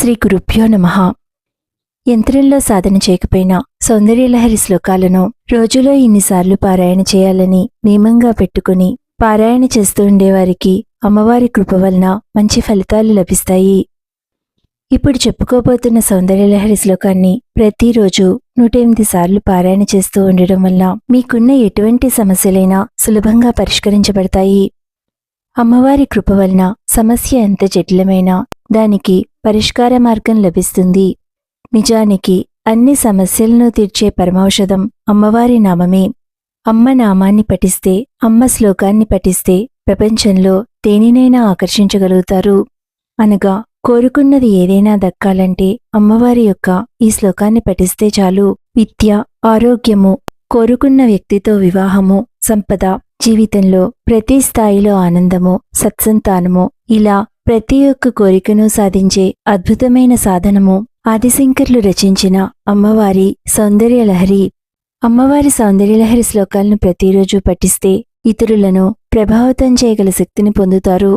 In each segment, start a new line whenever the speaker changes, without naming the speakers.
శ్రీ గురుభ్యో నమః. యంత్రంలో సాధన చేయకపోయినా సౌందర్యలహరి శ్లోకాలను రోజులో ఇన్నిసార్లు పారాయణ చేయాలని నియమంగా పెట్టుకుని పారాయణ చేస్తూ ఉండేవారికి అమ్మవారి కృప వలన మంచి ఫలితాలు లభిస్తాయి. ఇప్పుడు చెప్పుకోబోతున్న సౌందర్యలహరి శ్లోకాన్ని ప్రతిరోజు 108 సార్లు పారాయణ చేస్తూ ఉండడం వల్ల మీకున్న ఎటువంటి సమస్యలైనా సులభంగా పరిష్కరించబడతాయి. అమ్మవారి కృప వలన సమస్య ఎంత జటిలమైనా దానికి పరిష్కార మార్గం లభిస్తుంది. నిజానికి అన్ని సమస్యలను తీర్చే పరమౌషధం అమ్మవారి నామమే. అమ్మ నామాన్ని పఠిస్తే, అమ్మ శ్లోకాన్ని పఠిస్తే ప్రపంచంలో దేనినైనా ఆకర్షించగలుగుతారు. అనగా కోరుకున్నది ఏదైనా దక్కాలంటే అమ్మవారి యొక్క ఈ శ్లోకాన్ని పఠిస్తే చాలు. విద్య, ఆరోగ్యము, కోరుకున్న వ్యక్తితో వివాహము, సంపద, జీవితంలో ప్రతి స్థాయిలో ఆనందము, సత్సంతానము, ఇలా ప్రతి ఒక్క కోరికను సాధించే అద్భుతమైన సాధనము ఆదిశంకర్లు రచించిన అమ్మవారి సౌందర్యలహరి. అమ్మవారి సౌందర్యలహరి శ్లోకాలను ప్రతిరోజు పఠిస్తే ఇతరులను ప్రభావితం చేయగల శక్తిని పొందుతారు.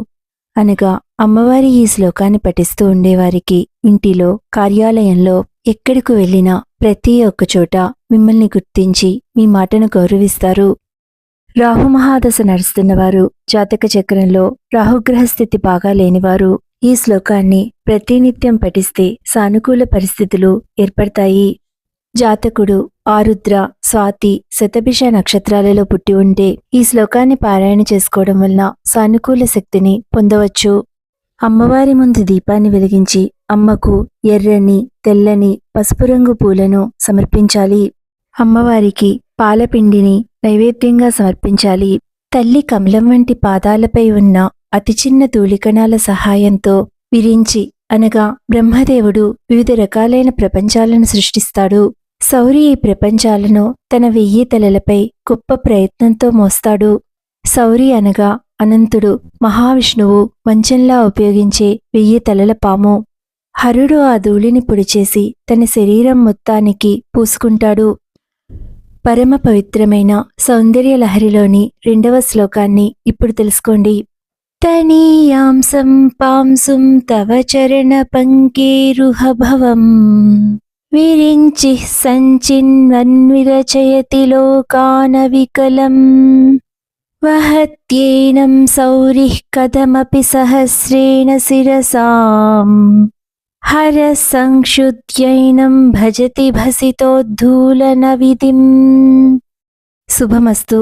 అనగా అమ్మవారి ఈ శ్లోకాన్ని పఠిస్తూ ఉండేవారికి ఇంటిలో, కార్యాలయంలో, ఎక్కడికి వెళ్ళినా ప్రతి ఒక్క చోట మిమ్మల్ని గుర్తించి మీ మాటను గౌరవిస్తారు. రాహుమహాదశ నడుస్తున్నవారు, జాతక చక్రంలో రాహుగ్రహ స్థితి బాగా లేనివారు ఈ శ్లోకాన్ని ప్రతినిత్యం పఠిస్తే సానుకూల పరిస్థితులు ఏర్పడతాయి. జాతకుడు ఆరుద్ర, స్వాతి, శతభిష నక్షత్రాలలో పుట్టి ఉంటే ఈ శ్లోకాన్ని పారాయణ చేసుకోవడం వలన సానుకూల శక్తిని పొందవచ్చు. అమ్మవారి ముందు దీపాన్ని వెలిగించి అమ్మకు ఎర్రని, తెల్లని, పసుపు రంగు పూలను సమర్పించాలి. అమ్మవారికి పాలపిండిని నైవేద్యంగా సమర్పించాలి. తల్లి కమలం వంటి పాదాలపై ఉన్న అతి చిన్న ధూళికణాల సహాయంతో విరించి, అనగా బ్రహ్మదేవుడు వివిధ రకాలైన ప్రపంచాలను సృష్టిస్తాడు. శౌరి ఈ ప్రపంచాలను తన 1000 తలలపై గొప్ప ప్రయత్నంతో మోస్తాడు. శౌరి అనగా అనంతుడు, మహావిష్ణువు మంచంలా ఉపయోగించే 1000 తలల పాము. హరుడు ఆ ధూళిని పొడిచేసి తన శరీరం మొత్తానికి పూసుకుంటాడు. పరమ పవిత్రమైన సౌందర్యలహరిలోని 2వ శ్లోకాన్ని ఇప్పుడు తెలుసుకోండి. తనీయాంసం పాంసుం తవ చరణ పంకేరుహభవం విరించి సంచిన్వన్విరచయతి లోకానవికలం వహత్యేనం సౌరిః కథమపి సహస్రేణ శిరసాం హర సంక్షుద్యైనం భజతి భసితోద్ధూలన విధిం. శుభమస్తు.